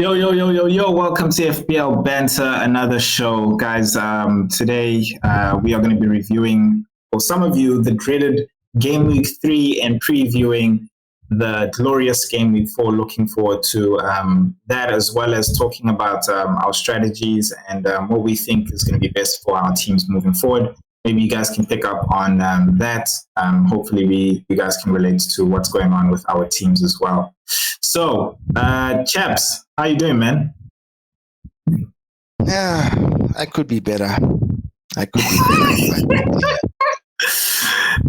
Yo, yo, yo, yo, yo, welcome to FPL Banter, another show. Guys, today we are going to be reviewing, for some of you, the dreaded Game Week 3 and previewing the glorious Game Week 4. Looking forward to that, as well as talking about our strategies and what we think is going to be best for our teams moving forward. Maybe you guys can pick up on that. Hopefully, you guys can relate to what's going on with our teams as well. So, chaps, how you doing, man? Yeah, I could be better. I could be better.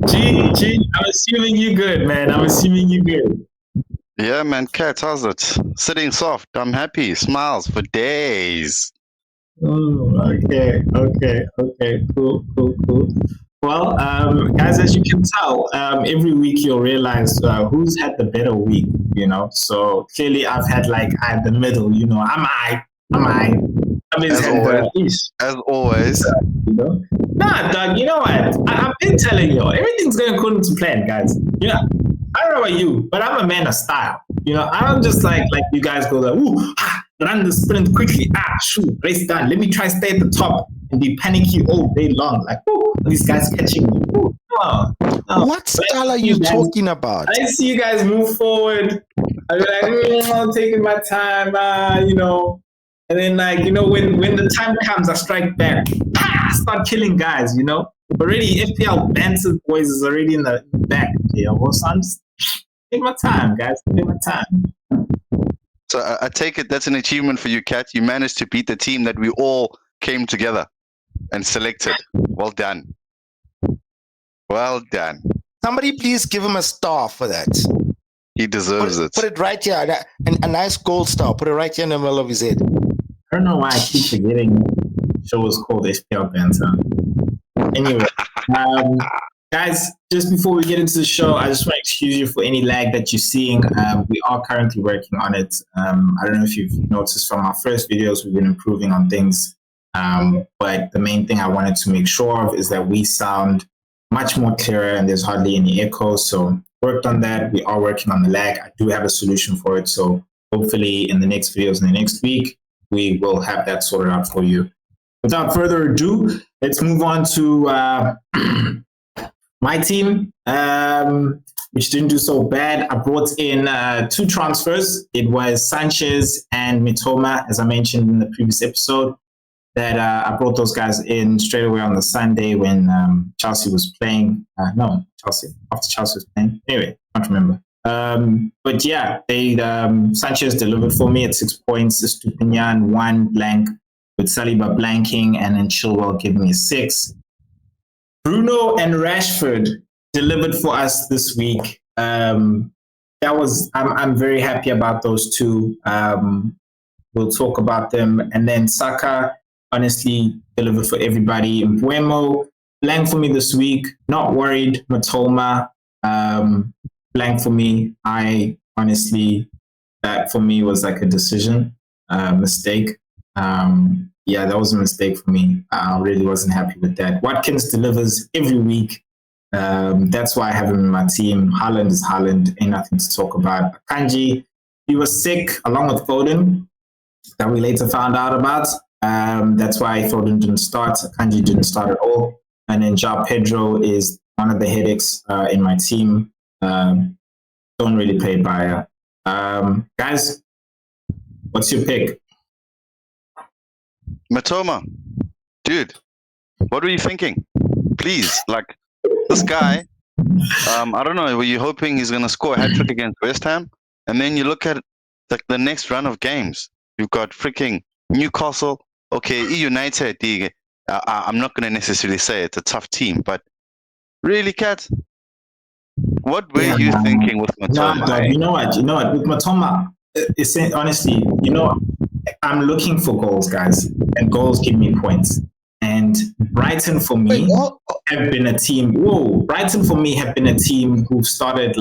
G, I'm assuming you good, man. I'm assuming you good. Yeah, man, Kat, how's it? Sitting soft. I'm happy. Smiles for days. Oh, okay, cool. Well, guys, as you can tell, every week you'll realize who's had the better week, you know. So clearly, I've had the middle, you know. I'm As always. You know? Nah, Doug. You know what? I've been telling you, everything's going according to plan, guys. You know, I don't know about you, but I'm a man of style. You know, I don't just like you guys go like, ooh, run the sprint quickly. Shoot, race done. Let me try stay at the top and be panicky all day long. Like, ooh, these guys catching me. Ooh, no. What style are you talking about? I see you guys move forward. I'll be like, I'm taking my time, you know. And then, when the time comes, I strike back. Start killing guys, you know. Already, FPL Banter boys is already in the back. You know, so I'm just take my time, guys. Take my time. So I take it that's an achievement for you, Kat. You managed to beat the team that we all came together and selected. Well done. Well done. Somebody please give him a star for that. He deserves it. Put it right here. A nice gold star. Put it right here in the middle of his head. I don't know why I keep forgetting the show is called FPL Banter. Anyway, guys, just before we get into the show, I just want to excuse you for any lag that you're seeing. We are currently working on it. I don't know if you've noticed from our first videos, we've been improving on things. But the main thing I wanted to make sure of is that we sound much more clearer and there's hardly any echo. So worked on that. We are working on the lag. I do have a solution for it. So hopefully in the next videos in the next week, we will have that sorted out for you. Without further ado, let's move on to my team, which didn't do so bad. I brought in 2 transfers. It was Sanchez and Mitoma, as I mentioned in the previous episode, that I brought those guys in straight away on the Sunday when Chelsea was playing. After Chelsea was playing. Anyway, I can't remember. But yeah, Sanchez delivered for me at 6 points. Estupinian 1 blank, with Saliba blanking, and then Chilwell giving me a 6. Bruno and Rashford delivered for us this week. I'm very happy about those two. We'll talk about them. And then Saka honestly delivered for everybody. Mbuemo blank for me this week. Not worried. Matoma blank for me. I honestly, that for me was like a decision, mistake. Yeah, that was a mistake for me. I really wasn't happy with that. Watkins delivers every week. That's why I have him in my team. Haaland is Haaland. Ain't nothing to talk about. Akanji, he was sick along with Foden that we later found out about. That's why Foden didn't start. Akanji didn't start at all. And then João Pedro is one of the headaches in my team. Don't really play Bayer. Guys, what's your pick? Matoma, dude, what were you thinking? Please, this guy, I don't know, were you hoping he's going to score a hat-trick against West Ham? And then you look at the next run of games. You've got freaking Newcastle. Okay, United, I'm not going to necessarily say it's a tough team, but really, Kat, what were you thinking with Matoma? No, you know what? With Matoma, honestly, I'm looking for goals, guys, and goals give me points. And Brighton for me have been a team. Brighton for me have been a team who started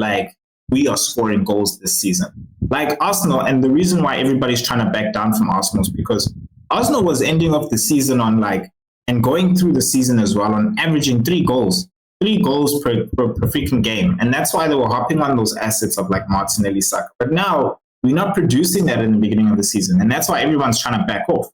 we are scoring goals this season, like Arsenal. And the reason why everybody's trying to back down from Arsenal is because Arsenal was ending off the season on and going through the season as well on averaging 3 goals per freaking game, and that's why they were hopping on those assets of Martinelli, Saka. But now we're not producing that in the beginning of the season. And that's why everyone's trying to back off.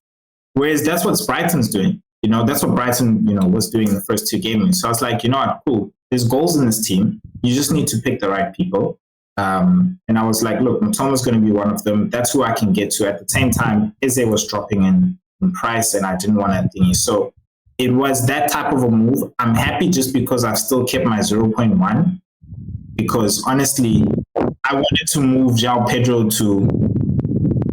Whereas that's what Brighton's doing. That's what Brighton, was doing in the first 2 games. So I was like, you know what, cool. There's goals in this team. You just need to pick the right people. And I was like, look, Mitoma's going to be one of them. That's who I can get to. At the same time, Eze was dropping in price and I didn't want to thingy. So it was that type of a move. I'm happy just because I've still kept my 0.1 because honestly, I wanted to move João Pedro to,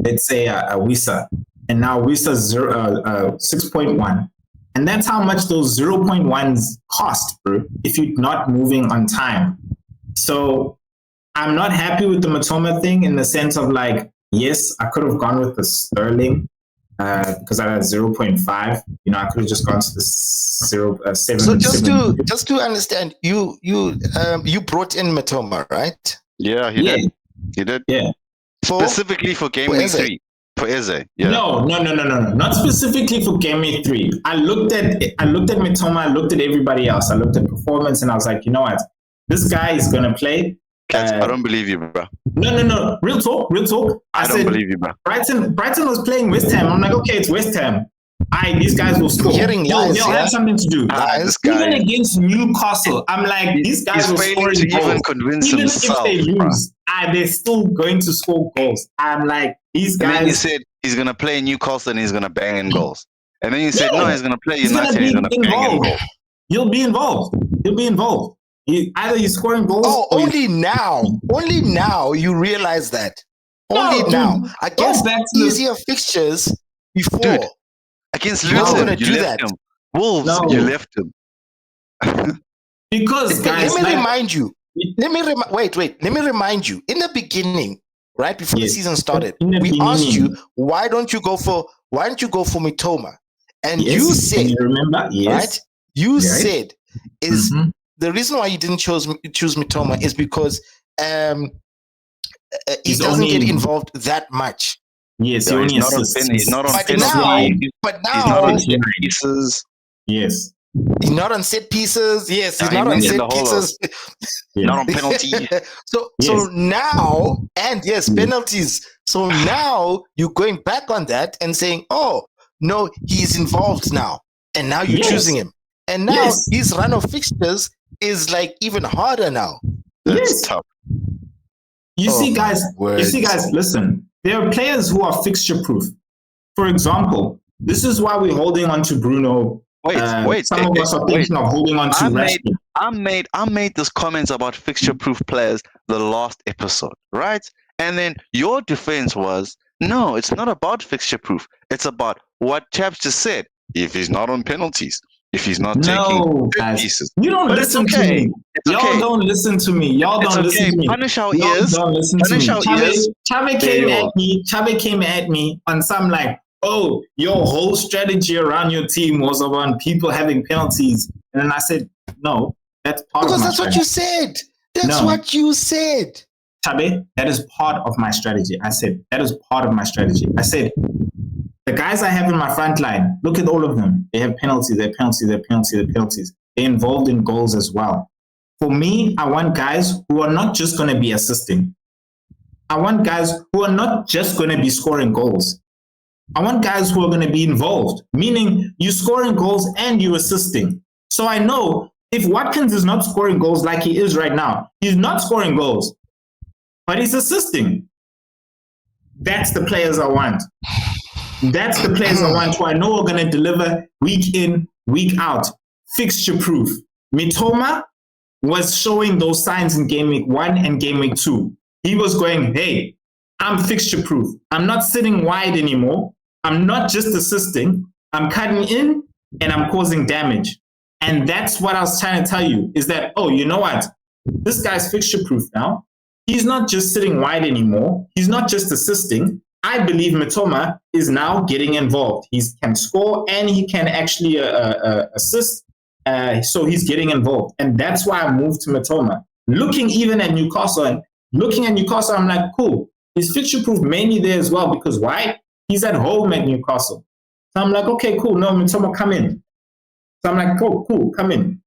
let's say, a Wisa. And now Wisa's 6.1. And that's how much those 0.1s cost, bro, if you're not moving on time. So I'm not happy with the Mitoma thing in the sense of like, yes, I could have gone with the Sterling because I had 0.5. I could have just gone to the 7. So just to understand, you brought in Mitoma, right? Yeah, he did. He did. Yeah. Specifically for game week 3. For Eze. Yeah. No. Not specifically for game week 3. I looked at Mitoma, I looked at everybody else. I looked at performance and I was like, you know what? This guy is gonna play. I don't believe you, bro. No. Real talk. I don't believe you, bro. Brighton was playing West Ham. I'm like, okay, it's West Ham. These guys will score. They'll have something to do. Even against Newcastle, I'm like, these guys will score goals. Even convince even himself, if they lose, they're still going to score goals. I'm like, these guys. And then you said he's going to play Newcastle and he's going to bang in goals. And then you said, no, he's going to play United and he's going to bang in goals. You'll be involved. Either you're scoring goals. Oh, only now you realize that. Only now. I guess easier fixtures before. Dude, against Luton, you left him. Wolves, you left him. Because, guys, let me remind you. Let me remind you. In the beginning, right before the season started, we asked you, why don't you go for Mitoma? And you said, you remember? Yes. Right? You said the reason why you didn't choose Mitoma is because he doesn't get involved that much. Yes, he's not on penalties. But now, he's not on set pieces. Yes. He's not on set pieces. Yes, he's not on set pieces. Not on penalties. So now, and penalties. So now you're going back on that and saying, oh, no, he's involved now. And now you're choosing him. And now his run of fixtures is like even harder now. That's tough. You see, guys, listen. There are players who are fixture proof. For example, this is why we're holding on to Bruno. Wait. Some of us are thinking of holding on to Rashford. I made those comments about fixture proof players the last episode, right? And then your defense was, no, it's not about fixture proof. It's about what Chaps just said. If he's not on penalties, if he's not taking pieces. You don't listen to me. Y'all don't listen to me. Y'all don't listen to me. Punish our ears. Chave came at me on some like, oh, your whole strategy around your team was around people having penalties. And then I said, no, that's part of my strategy. Because that's what you said. That's what you said. Chabe, that is part of my strategy. I said, that is part of my strategy. I said, the guys I have in my front line, look at all of them. They have penalties, they're involved in goals as well. For me, I want guys who are not just going to be assisting. I want guys who are not just going to be scoring goals. I want guys who are going to be involved, meaning you scoring goals and you assisting. So I know if Watkins is not scoring goals like he is right now, he's not scoring goals, but he's assisting. That's the players I want. That's the players I want who I know are going to deliver week in, week out, fixture proof. Mitoma was showing those signs in game week 1 and game week 2. He was going, hey, I'm fixture proof. I'm not sitting wide anymore. I'm not just assisting. I'm cutting in and I'm causing damage. And that's what I was trying to tell you is that, oh, you know what? This guy's fixture proof now. He's not just sitting wide anymore. He's not just assisting. I believe Mitoma is now getting involved. He can score and he can actually assist. So he's getting involved. And that's why I moved to Mitoma. Looking even at Newcastle, I'm like, cool. He's fixture proof mainly there as well because why? He's at home at Newcastle. So I'm like, okay, cool. No, Mitoma, come in. So I'm like, cool, come in.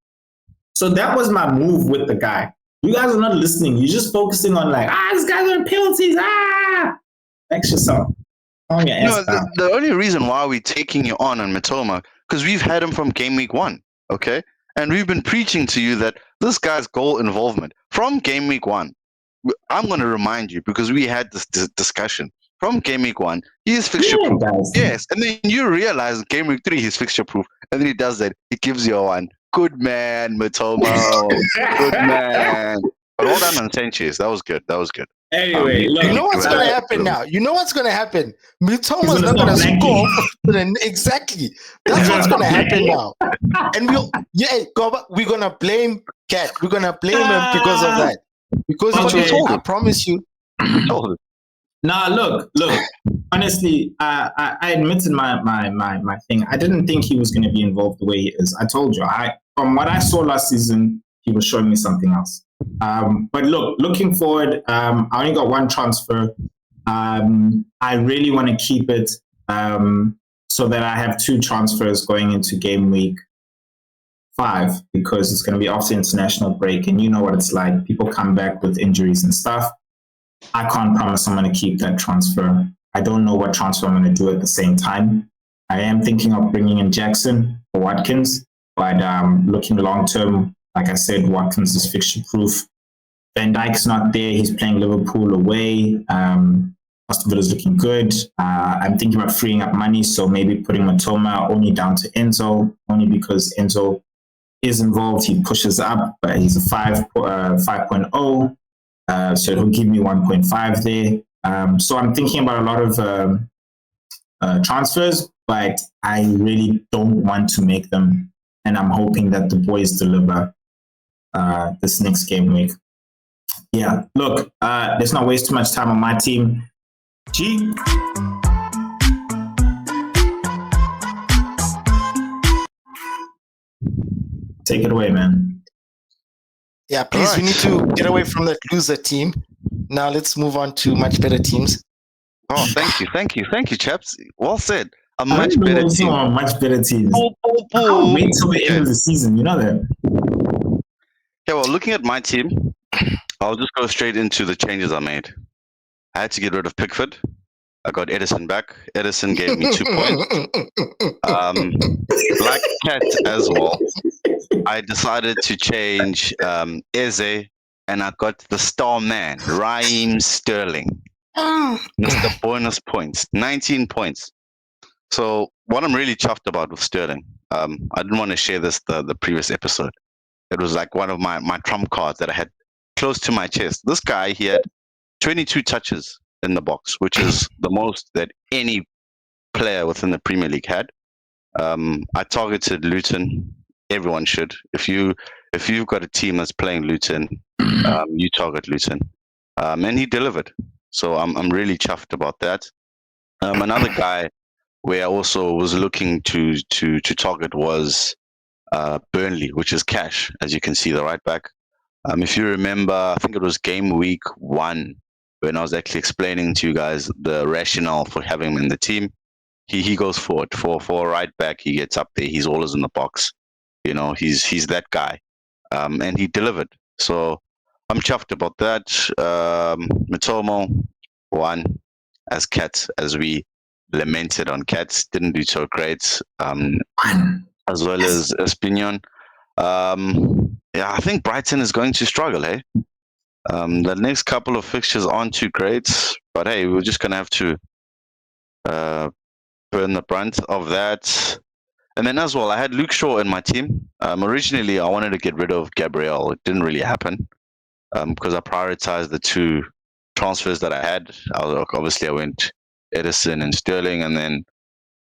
So that was my move with the guy. You guys are not listening. You're just focusing on like, this guy's on penalties. Relax yourself. Calm your ass No, down. the only reason why we're taking you on Matoma, because we've had him from game week 1, okay? And we've been preaching to you that this guy's goal involvement from game week 1. I'm going to remind you because we had this discussion. From game week 1, he is fixture proof. Guys. Yes, and then you realize game week 3 he's fixture proof, and then he does that. He gives you a 1. Good man, Matoma. Good man. But well done on Sanchez. That was good. That was good. Anyway, look, You know what's going to happen now? You know what's going to happen? Mitoma's not going to score. Exactly. That's what's going to happen now. And we're going to blame Cat. We're going to blame him because of that. Because I promise you. We told him. Nah, look. Honestly, I admitted my thing. I didn't think he was going to be involved the way he is. I told you. From what I saw last season, he was showing me something else. But look, looking forward, I only got one transfer. I really want to keep it so that I have 2 transfers going into game week 5 because it's going to be after international break, and you know what it's like. People come back with injuries and stuff. I can't promise I'm going to keep that transfer. I don't know what transfer I'm going to do at the same time. I am thinking of bringing in Jackson or Watkins, but looking long term, like I said, Watkins is fixture proof. Van Dijk's not there. He's playing Liverpool away. Most of it is looking good. I'm thinking about freeing up money, so maybe putting Matoma only down to Enzo, only because Enzo is involved. He pushes up, but he's a 5.0. So it'll give me 1.5 there. So I'm thinking about a lot of transfers, but I really don't want to make them. And I'm hoping that the boys deliver this next game week. Yeah, look, let's not waste too much time on my team. G. Take it away, man. Yeah, please, we need to get away from that loser team. Now let's move on to much better teams. Oh, thank you, chaps. Well said. A much better team. Much better teams. I'll wait till the end of the season. You know that. Yeah, well, looking at my team, I'll just go straight into the changes I made. I had to get rid of Pickford. I got Edison back. Edison gave me 2 points. Black Cat as well. I decided to change Eze, and I got the star man, Raheem Sterling. Mr. Bonus points, 19 points. So what I'm really chuffed about with Sterling, I didn't want to share this the previous episode. It was like one of my trump cards that I had close to my chest. This guy, he had 22 touches in the box, which is the most that any player within the Premier League had. I targeted Luton. Everyone should. If you've got a team that's playing Luton, you target Luton, and he delivered. So I'm really chuffed about that. Another guy where I also was looking to target was Burnley, which is Cash, as you can see, the right back. If you remember, I think it was game week 1 when I was actually explaining to you guys the rationale for having him in the team. He goes forward for a right back. He gets up there. He's always in the box. You know, he's that guy, and he delivered. So I'm chuffed about that. Mitomo won as Cats, as we lamented on Cats, didn't do so great. As well as Espignon. Yeah, I think Brighton is going to struggle, eh? The next couple of fixtures aren't too great, but hey, we're just gonna have to burn the brunt of that. And then as well, I had Luke Shaw in my team. Originally, I wanted to get rid of Gabriel. It didn't really happen because I prioritized the 2 transfers that I had. Obviously, I went Edison and Sterling, and then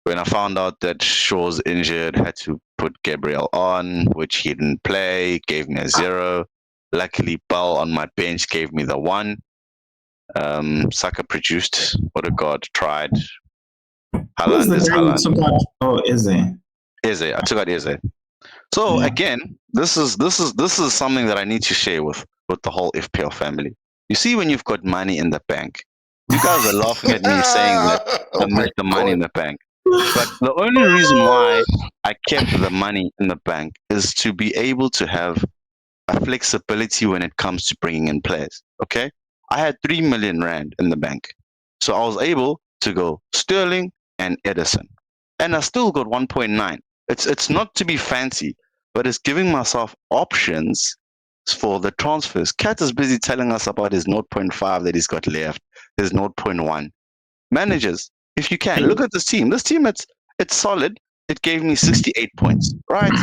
when I found out that Shaw's injured, had to put Gabriel on, which he didn't play, gave me a 0. Luckily, Bell on my bench gave me the 1. Saka produced. Odegaard tried. Haaland is Haaland. Oh, Eze. Eze. I took out Eze. So again, this is something that I need to share with the whole FPL family. You see, when you've got money in the bank, you guys are laughing at me saying that I missed the money in the bank. But the only reason why I kept the money in the bank is to be able to have a flexibility when it comes to bringing in players. Okay, I had 3 million rand in the bank. So I was able to go Sterling and Edison. And I still got 1.9. It's not to be fancy, but it's giving myself options for the transfers. Kat is busy telling us about his 0.5 that he's got left, his 0.1. Managers, if you can, look at this team. This team, it's solid. It gave me 68 points, right?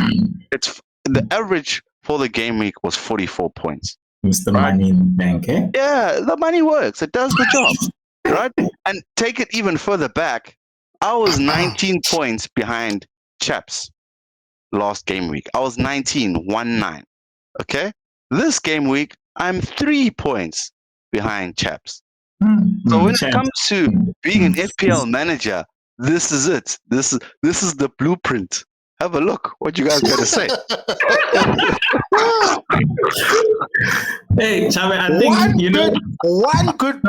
It's the average for the game week was 44 points. Mr. Right? Money in the bank, eh? Yeah, the money works. It does the job, right? And take it even further back. I was 19 points behind Chaps last game week. I was 19. Okay? This game week, I'm 3 points behind Chaps. So when it comes to being an FPL manager, this is it. This is the blueprint. Have a look. What you guys got to say? Hey, Chame, I think one good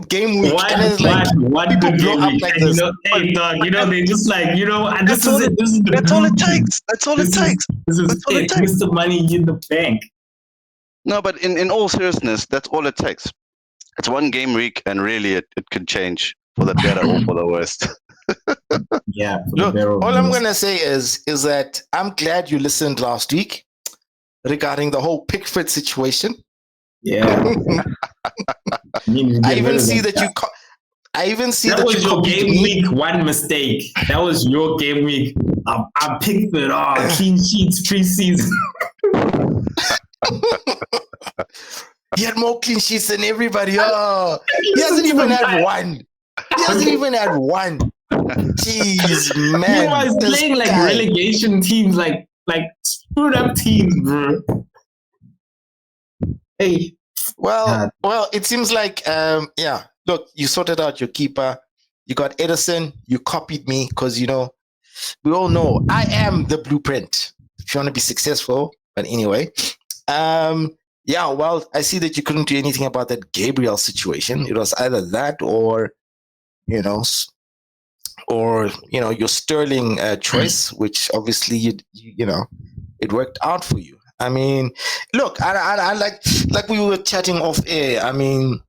game week. One good game week. Like this. Hey, dog, they just like, this is it. This is That's all it takes. That's all it takes. This is it. Mr. Money in the bank. No, but in all seriousness, that's all it takes. It's one game week, and really, it could change for the better or for the worst. Yeah. Look, all I'm gonna say is that I'm glad you listened last week regarding the whole Pickford situation. Yeah. I even see that that was your game week one mistake. That was your game week. I picked it all. Clean sheets preseason. He had more clean sheets than everybody. Oh, he hasn't even had one. Jeez, man. He was playing like relegation teams, like screwed up teams, bro. Hey. Well, it seems like, look, you sorted out your keeper. You got Edison. You copied me because, we all know I am the blueprint if you want to be successful. But anyway, well, I see that you couldn't do anything about that Gabriel situation. It was either that or, your Sterling choice, which obviously it worked out for you. I mean, look, I like we were chatting off air. I mean,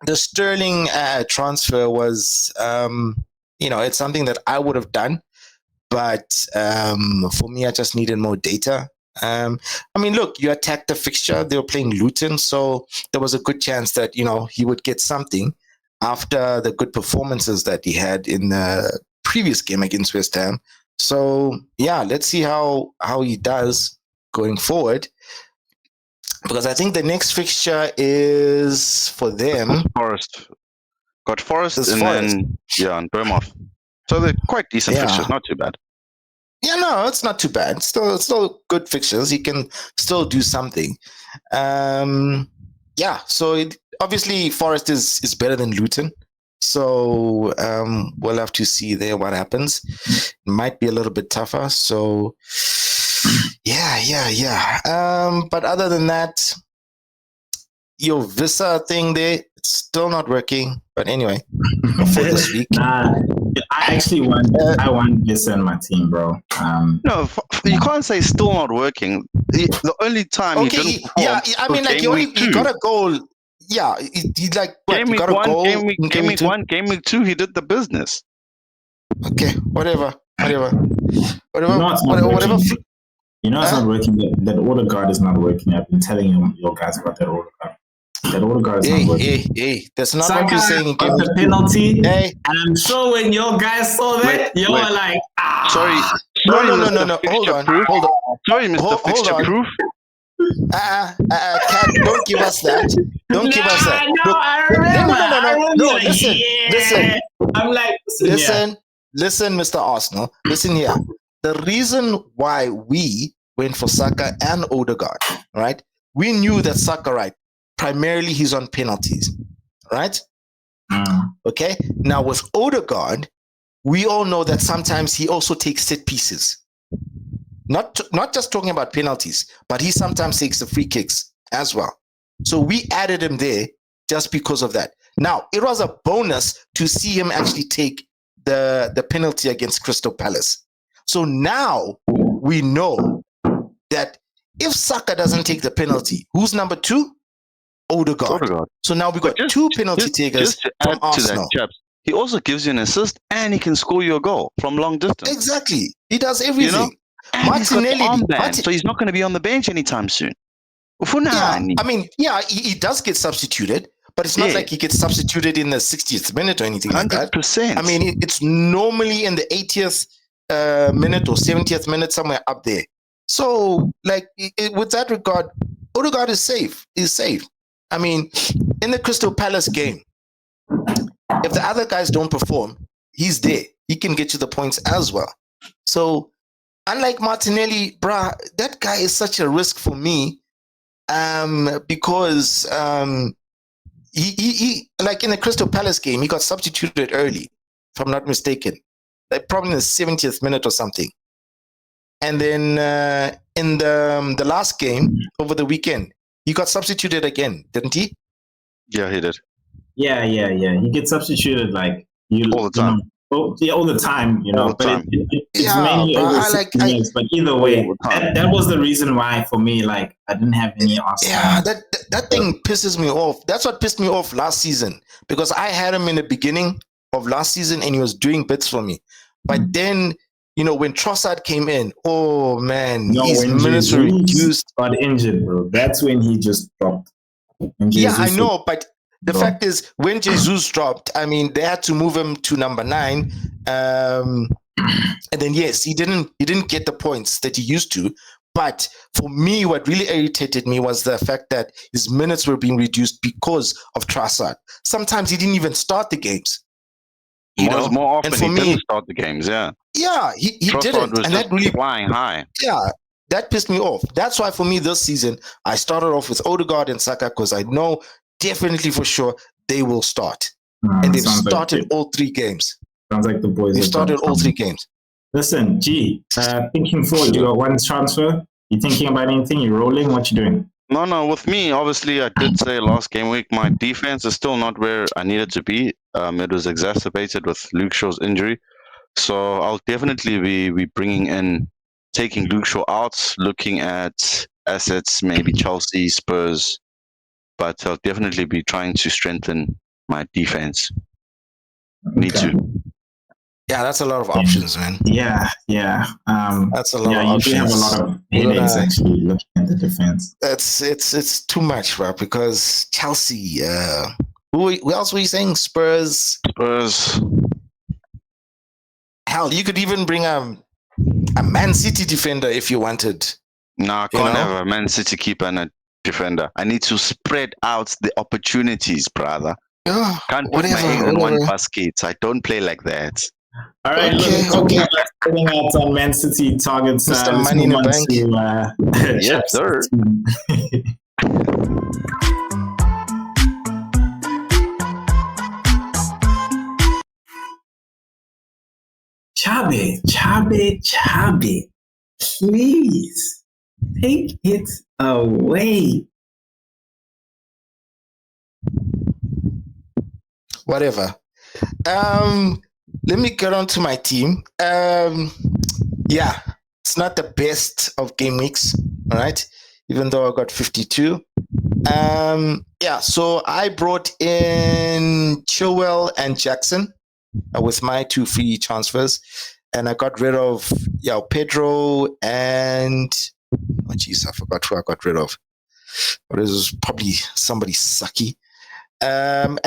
the Sterling transfer was, it's something that I would have done, but for me, I just needed more data. I mean, look, you attacked the fixture. They were playing Luton, so there was a good chance that he would get something after the good performances that he had in the previous game against West Ham. So let's see how he does going forward, because I think the next fixture is for them. Forest then and Bournemouth. So they're quite decent fixtures, not too bad. Yeah, no, it's not too bad. It's still good fixtures. He can still do something. So obviously Forest is better than Luton. So we'll have to see there what happens. It might be a little bit tougher. So but other than that, your Visa thing there, it's still not working. But anyway, for this week. I actually want Visa in my team, bro. No, you can't say still not working. The only time he didn't perform I mean, like he got a goal. Yeah, he like what? Game week got a one, goal game week one, game week two, he did the business. Okay, whatever. Whatever. It's not working. That order guard is not working. I've been telling you guys about that order guard. That order guard is not working. Hey, that's not what you're saying. Got the penalty. Hey. And I'm sure when your guys saw that, you were like, Sorry. No. Hold on. Sorry, Mr. Fixture Proof. Kat, don't give us that. Don't give us that. No, I remember. No, listen. I'm like, listen, Mr. Arsenal. Listen here. The reason why we went for Saka and Odegaard, right? We knew that Saka, right? Primarily, he's on penalties, right? Okay. Now with Odegaard, we all know that sometimes he also takes set pieces. Not just talking about penalties, but he sometimes takes the free kicks as well. So we added him there just because of that. Now, it was a bonus to see him actually take the penalty against Crystal Palace. So now we know that if Saka doesn't take the penalty, who's number 2? Odegaard. So now we got two penalty takers to from add Arsenal. To that, chaps, he also gives you an assist and he can score you a goal from long distance. Exactly. He does everything. You know? And Martinelli, so he's not going to be on the bench anytime soon. Yeah, I mean, he does get substituted, but it's not like he gets substituted in the 60th minute or anything 100%. Like that. I mean, it's normally in the 80th minute or 70th minute, somewhere up there. So, like, with that regard, Odegaard is safe. He's safe. I mean, in the Crystal Palace game, if the other guys don't perform, he's there. He can get you the points as well. So, unlike Martinelli, bruh, that guy is such a risk for me because he like in the Crystal Palace game, he got substituted early, if I'm not mistaken, like probably in the 70th minute or something. And then in the last game over the weekend, he got substituted again, didn't he? Yeah, he did. Yeah. He gets substituted like all the time. All the time, you know. But it's mainly over 6 minutes. But either way, that was the reason why for me, like, I didn't have any Arsenal. Yeah, that thing pisses me off. That's what pissed me off last season because I had him in the beginning of last season and he was doing bits for me. But then, you know, when Trossard came in, oh man, his minutes were reduced. Got injured, bro. That's when he just dropped. Yeah, I know, but the fact is, when Jesus dropped, I mean, they had to move him to number 9, and then yes, he didn't get the points that he used to. But for me, what really irritated me was the fact that his minutes were being reduced because of Trossard. Sometimes he didn't even start the games. More often, he didn't start the games. Yeah, he didn't, and that really flying high. Yeah. That pissed me off. That's why for me this season, I started off with Odegaard and Saka because I know definitely for sure they will start. And they've started all 3 games. Sounds like the boys have started all 3 games. Listen, thinking forward, you got one transfer? You thinking about anything? You rolling? What you doing? No, with me, obviously, I did say last game week, my defense is still not where I needed to be. It was exacerbated with Luke Shaw's injury. So I'll definitely be taking Luke Shaw out, looking at assets, maybe Chelsea, Spurs, but I'll definitely be trying to strengthen my defense. Okay. Need to. Yeah, that's a lot of options, man. Yeah. That's a lot of options. You have a lot of headaches actually looking at the defense. It's too much, bro, because Chelsea, who else were you saying? Spurs. Hell, you could even bring a Man City defender if you wanted. No, I can't have a Man City keeper and a defender. I need to spread out the opportunities, brother. Can't put my egg in one basket. I don't play like that. All right, talking about spreading out on Man City targets. Mr. Money in the Bank. Yes, sir. Chabe, please take it away. Whatever. Let me get on to my team. Yeah, it's not the best of game weeks, all right? Even though I got 52. Yeah, so I brought in Chilwell and Jackson with my 2 free transfers. And I got rid of Pedro and I forgot who I got rid of. But it was probably somebody sucky. And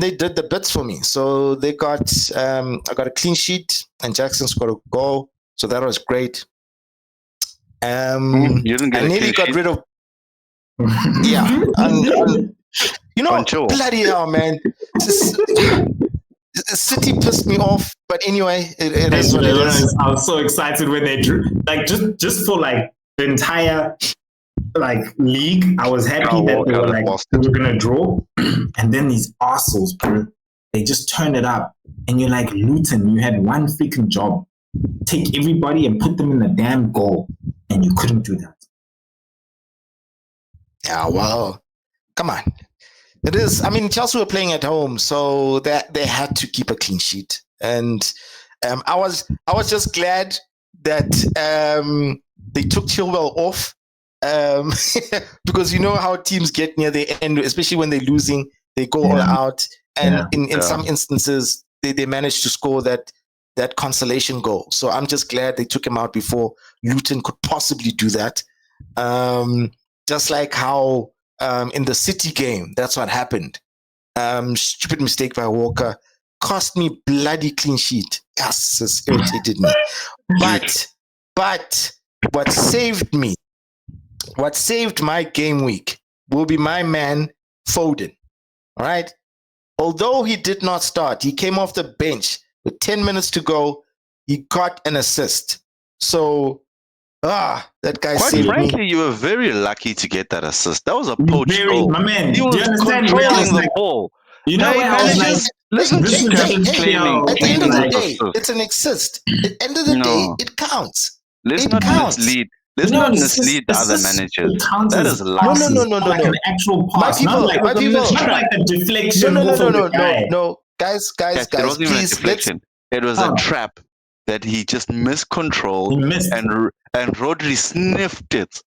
they did the bits for me. So they got I got a clean sheet and Jackson scored a goal. So that was great. You didn't get I nearly got rid of bloody hell, man. City pissed me off, but anyway, it is what it is. I was so excited when they drew, like just for like the entire league. I was happy that they were gonna draw, and then these arseholes, bro, they just turned it up, and you're like, Luton, you had one freaking job, take everybody and put them in the damn goal, and you couldn't do that. Yeah, well, come on. It is. I mean, Chelsea were playing at home, so that they had to keep a clean sheet, and I was just glad that they took Chilwell off because you know how teams get near the end, especially when they're losing, they go all out, and in some instances they manage to score that consolation goal. So I'm just glad they took him out before Luton could possibly do that. Just like how in the City game, that's what happened. Stupid mistake by Walker cost me bloody clean sheet. Yes, it's irritated me. But what saved my game week will be my man Foden. All right. Although he did not start, he came off the bench with 10 minutes to go. He got an assist. So, that guy Quite saved frankly, me. you were very lucky to get that assist. That was a poached goal. My man, He was controlling the ball. You know, Hey, managers, listen to Scraps claiming. At the end of the like, day, it's an assist. At the end of the day, it counts. Let's not mislead. Let's not mislead the other managers. That is lies. No. Like an actual pass. My people. Not like a deflection. No. Guys, It wasn't even a please, deflection. It was a trap that he just miscontrolled, and Rodri sniffed it.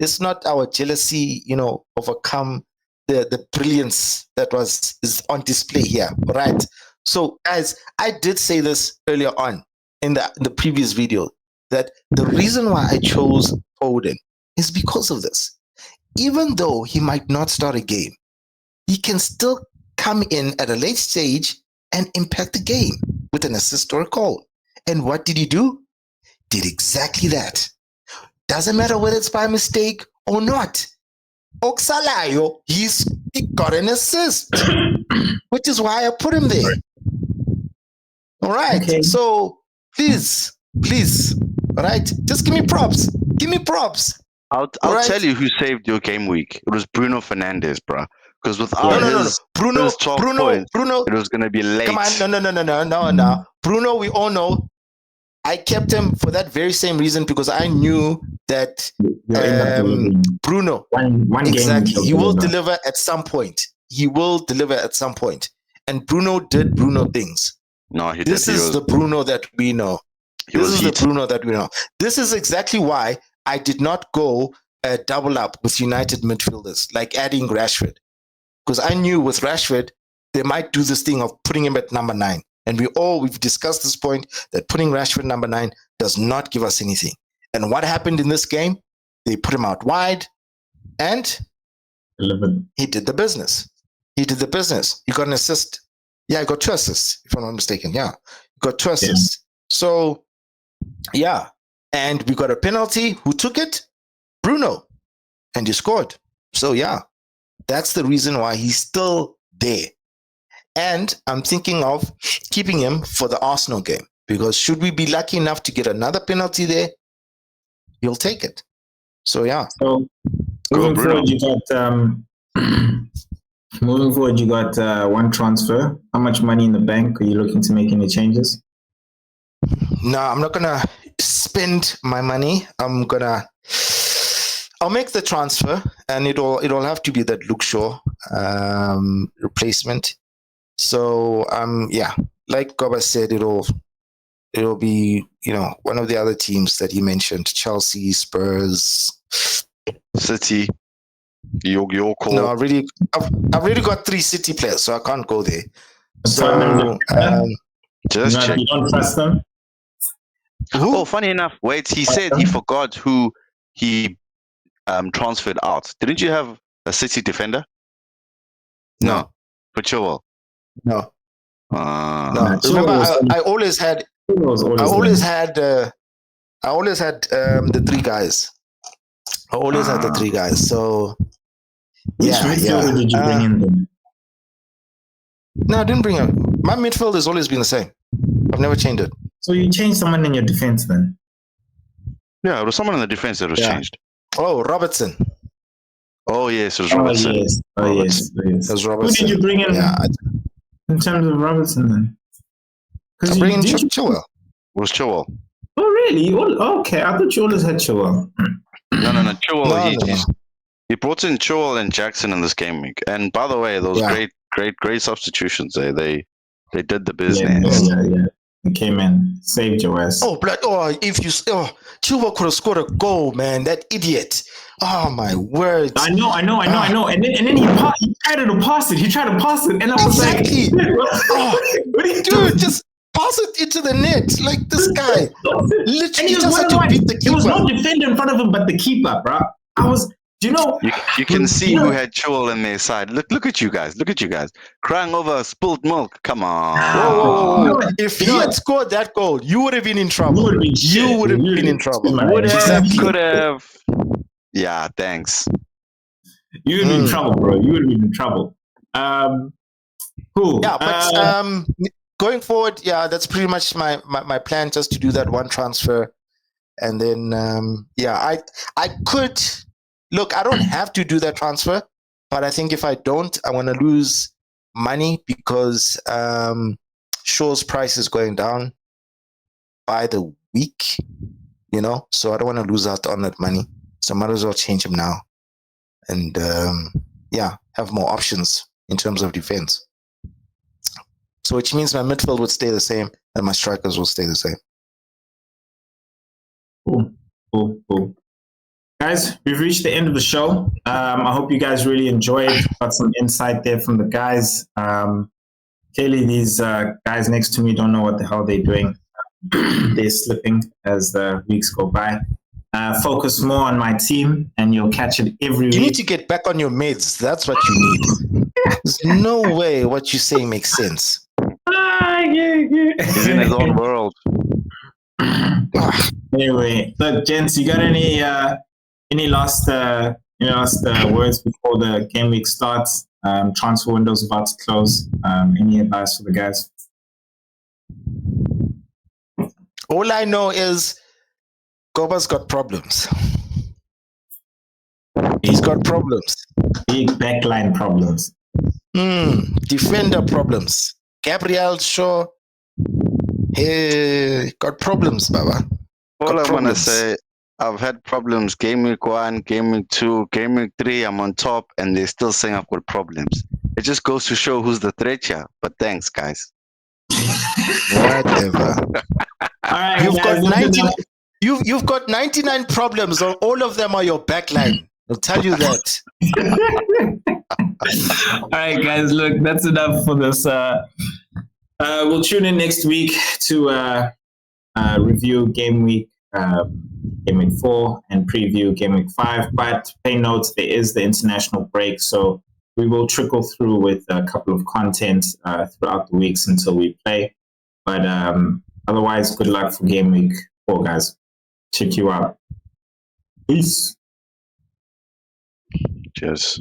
Let's not our jealousy, overcome the brilliance that is on display here, right? So, guys, I did say this earlier on in the previous video that the reason why I chose Foden is because of this. Even though he might not start a game, he can still come in at a late stage and impact the game with an assist or a goal. And what did he do? Did exactly that. Doesn't matter whether it's by mistake or not. Oxalayo, he got an assist, which is why I put him there. All right. Okay. So please, all right, just give me props. I'll tell you who saved your game week. It was Bruno Fernandes, bro. Because without his 12 points, it was going to be late. Come on, no. Bruno, we all know. I kept him for that very same reason because I knew that Bruno, one exactly, game he will deliver at some point. And Bruno did Bruno things. No, he This is the Bruno that we know. This is exactly why I did not go double up with United midfielders, like adding Rashford. Because I knew with Rashford, they might do this thing of putting him at number 9. And we've discussed this point that putting Rashford number 9 does not give us anything. And what happened in this game? They put him out wide and 11. He did the business. He got an assist. Yeah, he got 2 assists, if I'm not mistaken. Yeah, he got 2 assists. Yeah. So, yeah. And we got a penalty. Who took it? Bruno. And he scored. So, yeah, that's the reason why he's still there. And I'm thinking of keeping him for the Arsenal game because should we be lucky enough to get another penalty there, he'll take it. So, yeah. So, moving forward, you got one transfer. How much money in the bank? Are you looking to make any changes? No, I'm not going to spend my money. I'll make the transfer and it'll have to be that Luke Shaw replacement. So, yeah, like Goba said, it'll be, one of the other teams that he mentioned, Chelsea, Spurs, City, your call. No, I've already got 3 City players, so I can't go there. So, just check. You don't trust them? Oh, funny enough, wait, he said he forgot who he transferred out. Didn't you have a City defender? No. For Chilwell? No. Remember, I always had the 3 guys. I always had the 3 guys. So which midfielder did you bring in then? No, I didn't bring him. My midfield has always been the same. I've never changed it. So you changed someone in your defense then? Yeah, it was someone in the defense that was changed. Oh, Robertson. Oh yes, it was Robertson. Yes. It was Robertson. Who did you bring in? In terms of Robertson then? Because you bring in Chilwell. It was Chilwell. Oh really? Okay, I thought you always had Chilwell. No. Chilwell. He brought in Chilwell and Jackson in this game week. And by the way, those great substitutions. They did the business. Yeah. He came in, saved your ass. Oh, blood! Oh, Chuba could have scored a goal, man. That idiot! Oh my words! I know. And then he tried to pass it. And I was Exactly. like, what are you doing? Just pass it into the net, like this guy. Literally, just had to beat the keeper. There was no defender in front of him, but the keeper, bro. You can see who had Chol in their side. Look at you guys. Crying over spilled milk. Come on. Whoa. If he had scored that goal, you would have been in trouble. You would have been in trouble. Could have. Yeah, thanks. You would be in trouble, bro. You would be in trouble. Cool. Yeah, but going forward, yeah, that's pretty much my plan, just to do that one transfer. And then, I could... Look, I don't have to do that transfer, but I think if I don't, I'm going to lose money because Shaw's price is going down by the week, so I don't want to lose out on that money. So I might as well change him now and, have more options in terms of defense. So which means my midfield would stay the same and my strikers will stay the same. Cool. Guys, we've reached the end of the show. I hope you guys really enjoyed. Got some insight there from the guys. Clearly, these guys next to me don't know what the hell they're doing. They're slipping as the weeks go by. Focus more on my team, and you'll catch it every week. You need to get back on your meds. That's what you need. There's no way what you say makes sense. He's in his own world. Anyway, look, gents, you got any last words before the game week starts? Transfer window's about to close. Any advice for the guys? All I know is Goba's got problems. He's got problems. Big backline problems. Defender problems. Gabriel Shaw, he got problems, Baba. All I want to say, I've had problems game week 1, game week 2, game week 3. I'm on top, and they're still saying I've got problems. It just goes to show who's the threat here. But thanks, guys. Whatever. All right, You've guys, got 90. You've got 99 problems. All of them are your backline. I'll tell you that. All right, guys. Look, that's enough for this. We'll tune in next week to review game week 4 and preview game week 5. But pay notes, there is the international break, so we will trickle through with a couple of content throughout the weeks until we play. But otherwise, good luck for game week 4, guys. Check you out. Peace. Cheers.